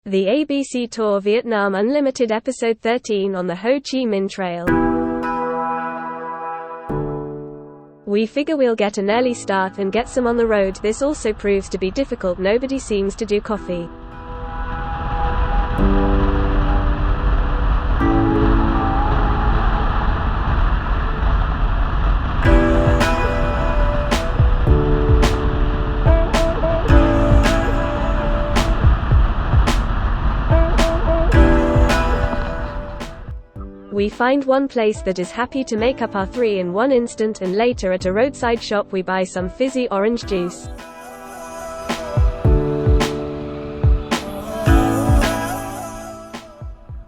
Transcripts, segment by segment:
The ABC Tour Vietnam Unlimited Episode 13 on the Ho Chi Minh Trail. We figure we'll get an early start and get some on the road. This also proves to be difficult. Nobody seems to do coffee. We find one place that is happy to make up our three in one instant, and later at a roadside shop we buy some fizzy orange juice.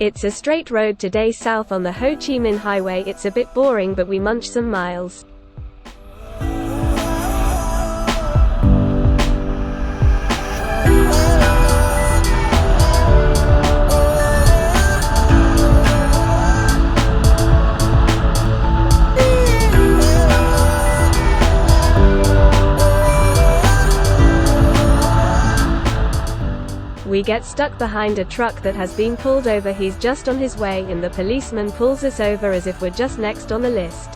It's a straight road today south on the Ho Chi Minh Highway. It's a bit boring, but we munch some miles. We get stuck behind a truck that has been pulled over. He's just on his way, and the policeman pulls us over as if we're just next on the list.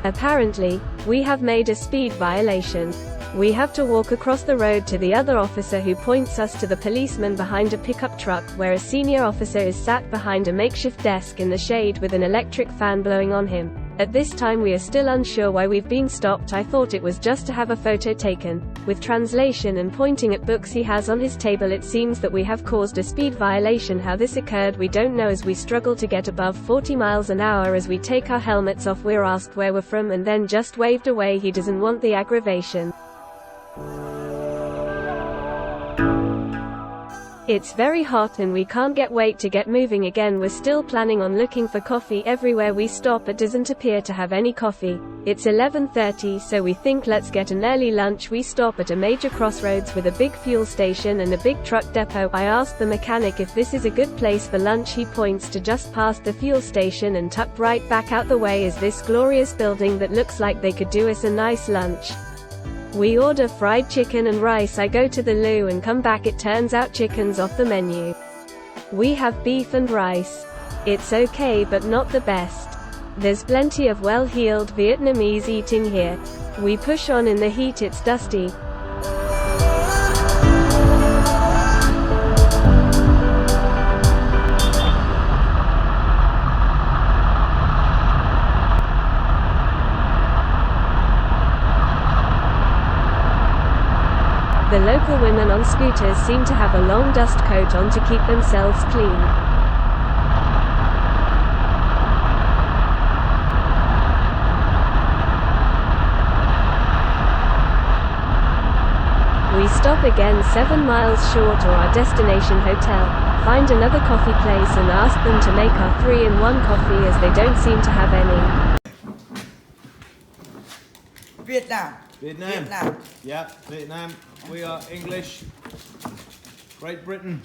Apparently, we have made a speed violation. We have to walk across the road to the other officer, who points us to the policeman behind a pickup truck, where a senior officer is sat behind a makeshift desk in the shade with an electric fan blowing on him. At this time we are still unsure why we've been stopped. I thought it was just to have a photo taken. With translation and pointing at books he has on his table, it seems that we have caused a speed violation. How this occurred we don't know, as we struggle to get above 40 miles an hour. As we take our helmets off we're asked where we're from and then just waved away. He doesn't want the aggravation. It's very hot and we can't wait to get moving again. We're still planning on looking for coffee. Everywhere we stop it doesn't appear to have any coffee. It's 11:30, so we think let's get an early lunch. We stop at a major crossroads with a big fuel station and a big truck depot. I asked the mechanic if this is a good place for lunch. He points to just past the fuel station, and tucked right back out the way is this glorious building that looks like they could do us a nice lunch. We order fried chicken and rice. I go to the loo and come back. It turns out chicken's off the menu. We have beef and rice. It's okay, but not the best. There's plenty of well-heeled Vietnamese eating here. We push on in the heat. It's dusty. The local women on scooters seem to have a long dust coat on to keep themselves clean. We stop again 7 miles short of our destination hotel, find another coffee place and ask them to make our 3-in-1 coffee, as they don't seem to have any. Vietnam. Vietnam. Yeah, Vietnam. We are English. Great Britain.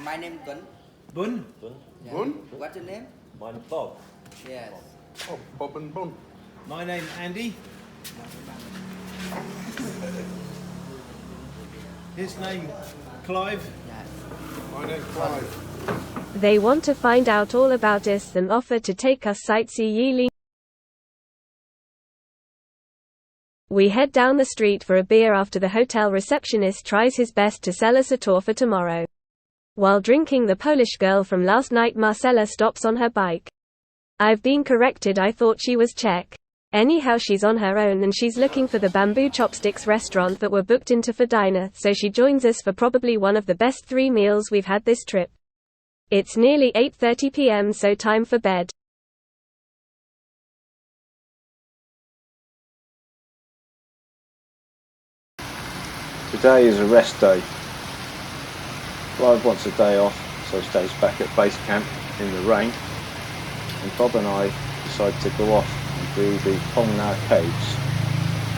My name Tuấn. Bun. Yeah. Bun. What's your name? Mine Bob. Yes. Oh, Bob and Bun. My name Andy. His name Clive. Yes. My name Clive. They want to find out all about us and offer to take us sightseeing. We head down the street for a beer after the hotel receptionist tries his best to sell us a tour for tomorrow. While drinking, the Polish girl from last night Marcella stops on her bike. I've been corrected, I thought she was Czech. Anyhow, she's on her own and she's looking for the Bamboo Chopsticks restaurant that we're booked into for dinner, so she joins us for probably one of the best 3 meals we've had this trip. It's nearly 8:30 p.m, so time for bed. Today is a rest day. Clive wants a day off, so he stays back at base camp in the rain, and Bob and I decide to go off and do the Phong Nha caves,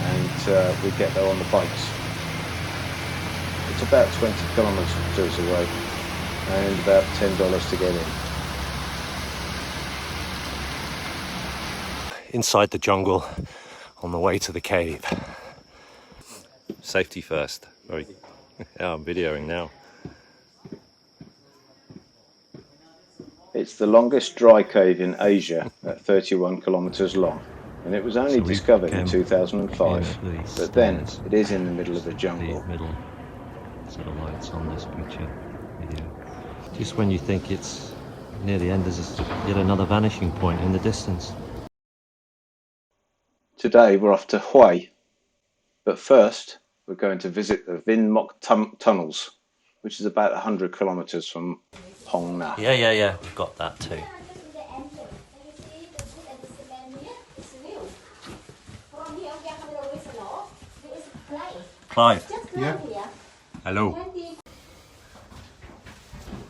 and we get there on the bikes. It's about 20 kilometres away and about $10 to get in. Inside the jungle on the way to the cave. Safety first. Very. Yeah, I'm videoing now. It's the longest dry cave in Asia at 31 kilometres long, and it was only discovered in 2005, but then it is in the middle of the jungle. The middle sort of lights on this picture video. Just when you think it's near the end, there's yet another vanishing point in the distance. Today we're off to Hue, but first we're going to visit the Vinh Moc tunnels, which is about 100 kilometres from Hong Na. Yeah, we've got that too. Clive. Yeah. Hello.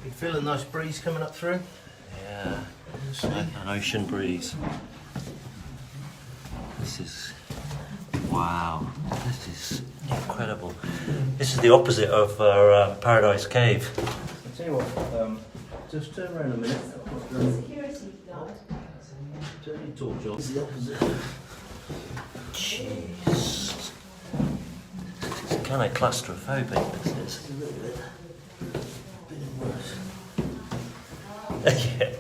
You feel a nice breeze coming up through? Yeah, an ocean breeze. This is, wow, this is incredible. This is the opposite of our Paradise Cave. I'll tell you what, just turn around a minute. Security guard. Turn your torch on. It's the opposite. Jeez. It's kind of claustrophobic, this is. A little bit. Yeah.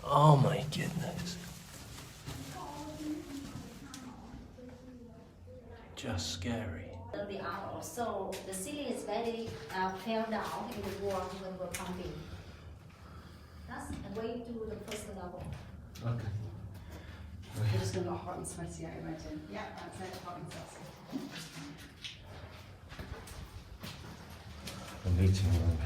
Oh my goodness. Just scary. The hour. So the ceiling is very fell down in the wall when we're pumping. That's a way to the first level. Okay. You're just going to get hot and sweaty, I imagine. Yeah, that's it, hot and sweaty. The meeting room.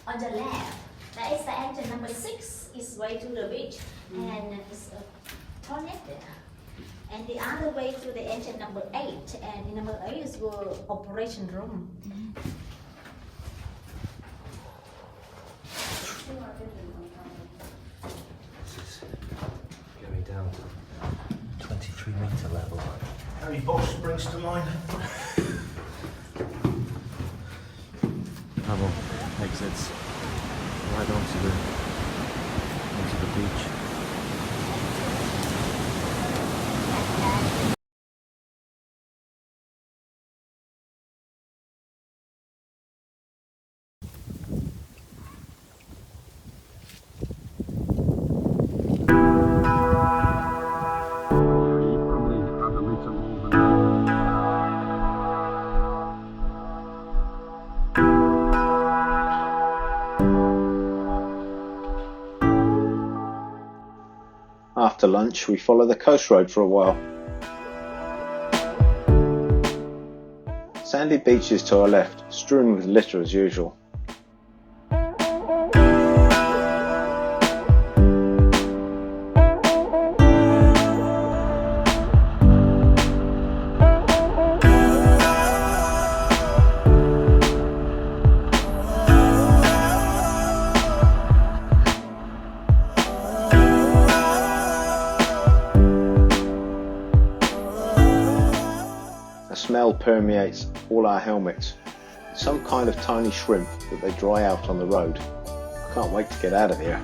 On the left, that is the entrance number 6 is way to the beach and it's a toilet there. And the other way to the entrance number 8 and in number 8 is your operation room. This is going down to 23-meter level. Harry Bosch springs to mind. Tunnel exits right onto the beach. After lunch, we follow the coast road for a while. Sandy beaches to our left, strewn with litter as usual. A smell permeates all our helmets. It's some kind of tiny shrimp that they dry out on the road. I can't wait to get out of here.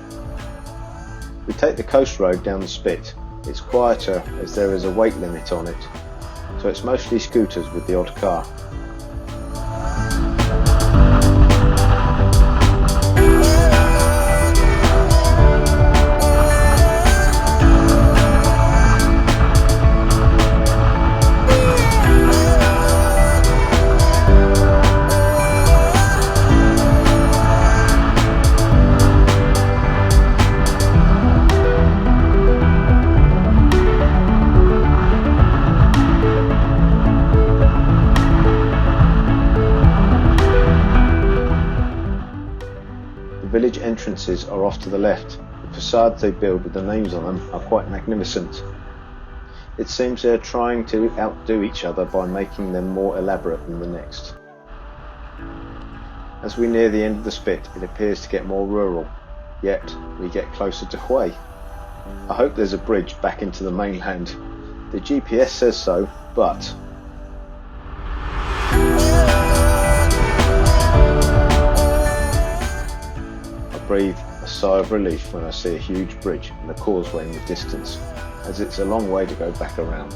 We take the coast road down the spit. It's quieter as there is a weight limit on it, so it's mostly scooters with the odd car. The village entrances are off to the left. The facades they build with the names on them are quite magnificent. It seems they are trying to outdo each other by making them more elaborate than the next. As we near the end of the spit, it appears to get more rural, yet we get closer to Hue. I hope there's a bridge back into the mainland. The GPS says so, but I breathe a a sigh of relief when I see a huge bridge and the causeway in the distance, as it's a long way to go back around.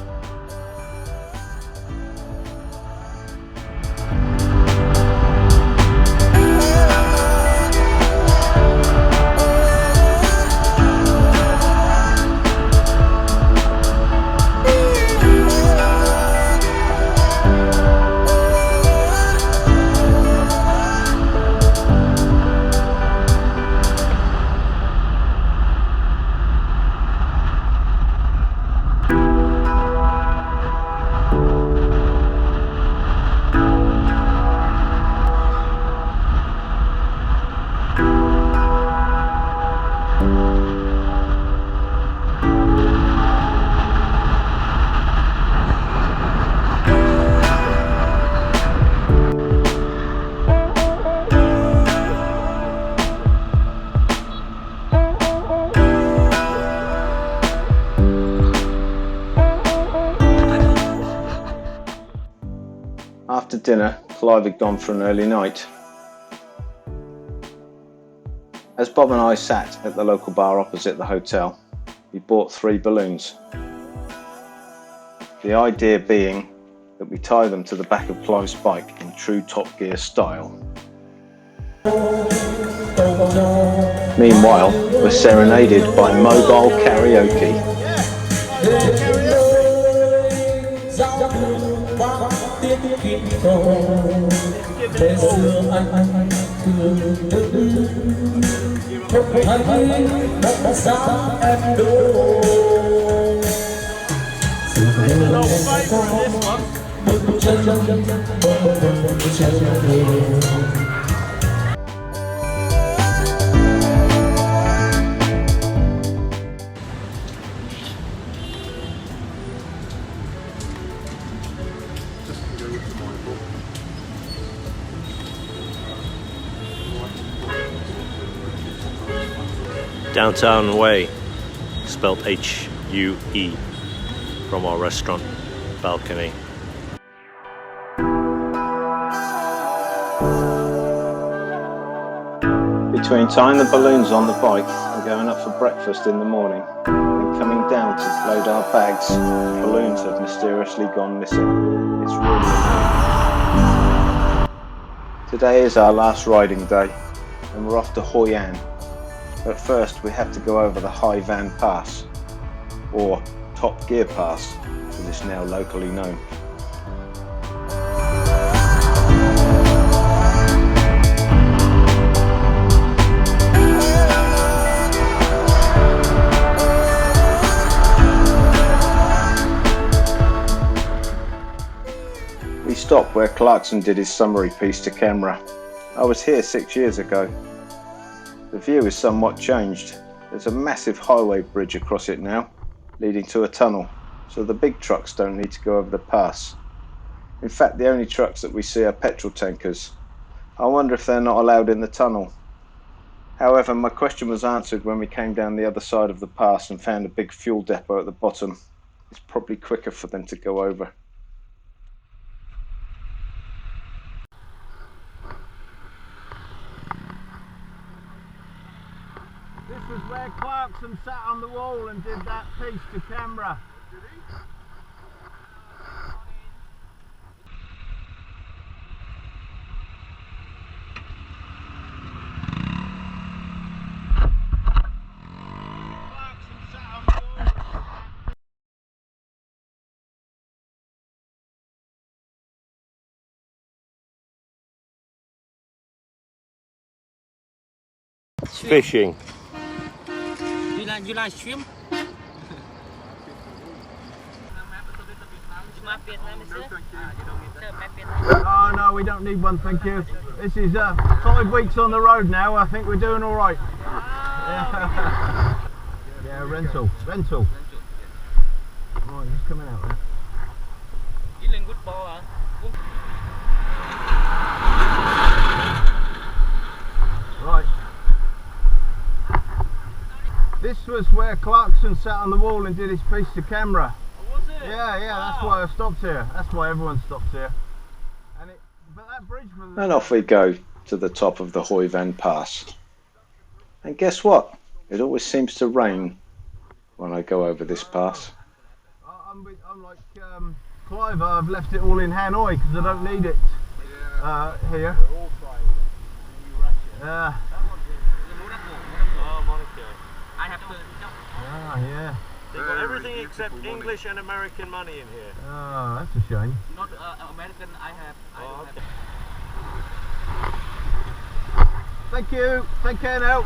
After dinner, Clive had gone for an early night. As Bob and I sat at the local bar opposite the hotel, we bought 3 balloons. The idea being that we tie them to the back of Clive's bike in true Top Gear style. Meanwhile, we're serenaded by mobile karaoke. Downtown Way, spelled H-U-E, from our restaurant balcony. Between tying the balloons on the bike and going up for breakfast in the morning and coming down to load our bags, balloons have mysteriously gone missing. It's really annoying. Today is our last riding day and we're off to Hoi An. But first we have to go over the Hai Van Pass, or Top Gear Pass as it's now locally known. We stopped where Clarkson did his summary piece to camera. I was here 6 years ago. The view is somewhat changed. There's a massive highway bridge across it now, leading to a tunnel, so the big trucks don't need to go over the pass. In fact, the only trucks that we see are petrol tankers. I wonder if they're not allowed in the tunnel. However, my question was answered when we came down the other side of the pass and found a big fuel depot at the bottom. It's probably quicker for them to go over. This was where Clarkson sat on the wall and did that piece to camera. Did he? Fishing. You like shrimp? Oh no, we don't need one, thank you. This is 5 weeks on the road now. I think we're doing all right. Yeah, rental. Right, just coming out there. Right. This was where Clarkson sat on the wall and did his piece to camera. Oh, was it? Yeah, that's why I stopped here. That's why everyone stops here. But that bridge was... And off we go to the top of the Hoi Van Pass. And guess what? It always seems to rain when I go over this pass. I'm like Clive, I've left it all in Hanoi because I don't need it here. I have to. Yeah. They've got everything except English and American money in here. Oh, that's a shame. Not American. I have. I don't have. Thank you. Take care now.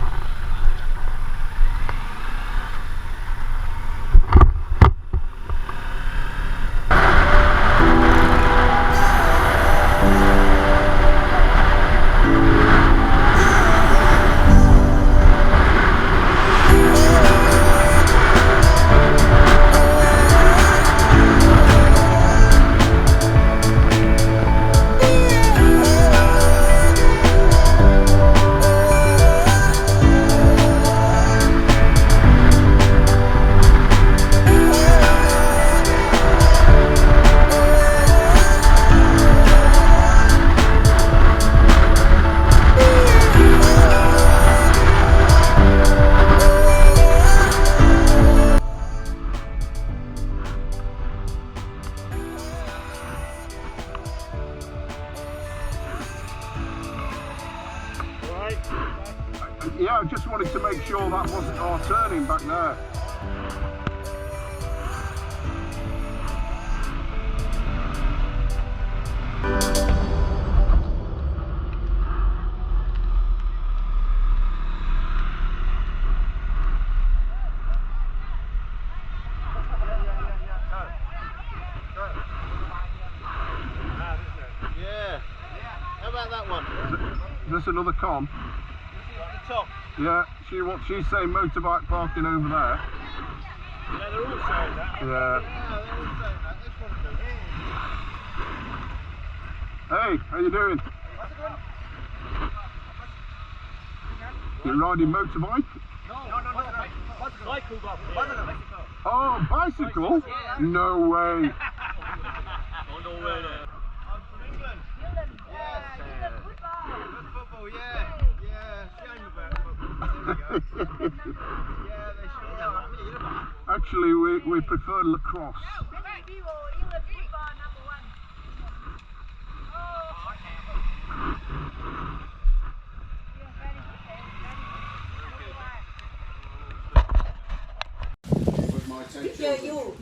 Yeah, I just wanted to make sure that wasn't our turning back there. Yeah. How about that one? Is this another con? At the top. Yeah, she's saying motorbike parking over there. Yeah, they're all saying that. Yeah. Yeah, they're all saying that. This one's good. Hey, how you doing? You riding motorbike? No. Cycle up here. Oh, bicycle? No way. Oh, no way. I'm from England. Yes. Good football, yeah. Yeah, shame about football. There we go. Yeah, they sure are. Actually, we prefer lacrosse.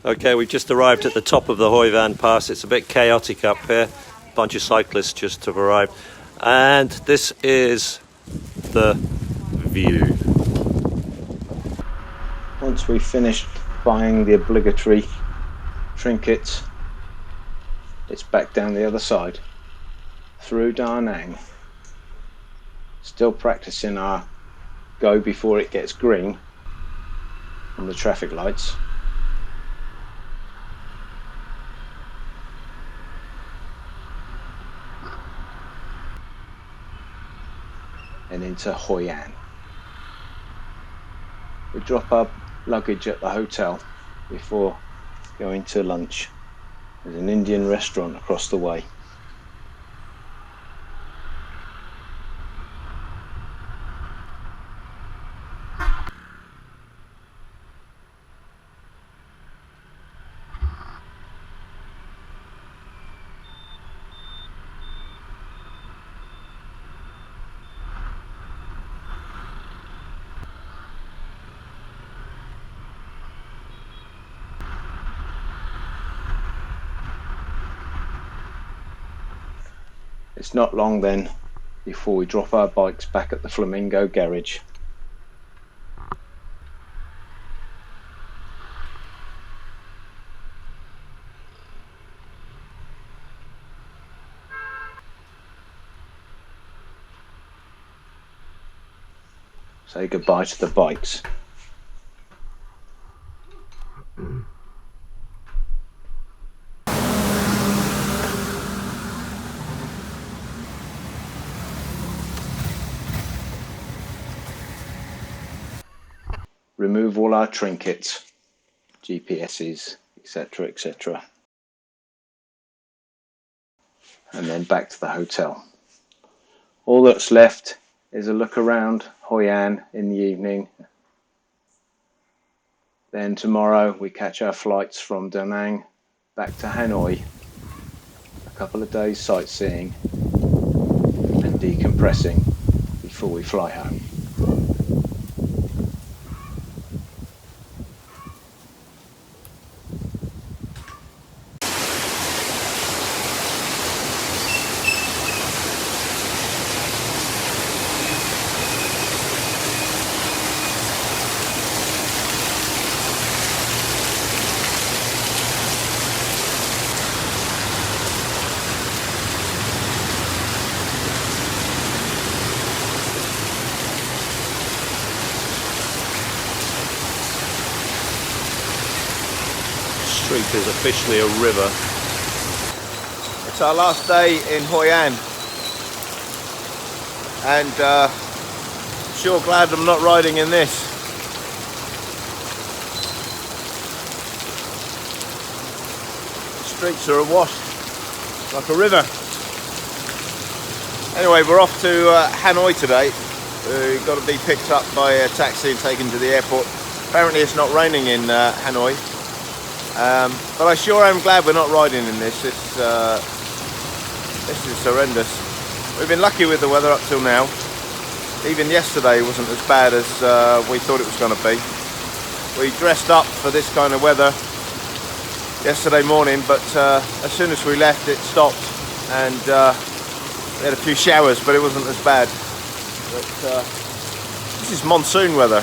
Okay, we've just arrived at the top of the Hoi Van Pass. It's a bit chaotic up here. A bunch of cyclists just have arrived. And this is the view. Once we've finished buying the obligatory trinkets, it's back down the other side, through Da Nang. Still practicing our go before it gets green on the traffic lights. And into Hoi An. We drop our luggage at the hotel before going to lunch. There's an Indian restaurant across the way. It's not long then before we drop our bikes back at the Flamingo garage. Say goodbye to the bikes. Remove all our trinkets, GPSs, etc., etc. And then back to the hotel. All that's left is a look around Hoi An in the evening. Then tomorrow we catch our flights from Da Nang back to Hanoi. A couple of days sightseeing and decompressing before we fly home. Street is officially a river. It's our last day in Hoi An, and sure glad I'm not riding in this. The streets are awash like a river. Anyway, we're off to Hanoi today. We've got to be picked up by a taxi and taken to the airport. Apparently it's not raining in Hanoi. But I sure am glad we're not riding in this. This is horrendous. We've been lucky with the weather up till now. Even yesterday wasn't as bad as we thought it was going to be. We dressed up for this kind of weather yesterday morning, but as soon as we left it stopped, and we had a few showers, but it wasn't as bad. But this is monsoon weather.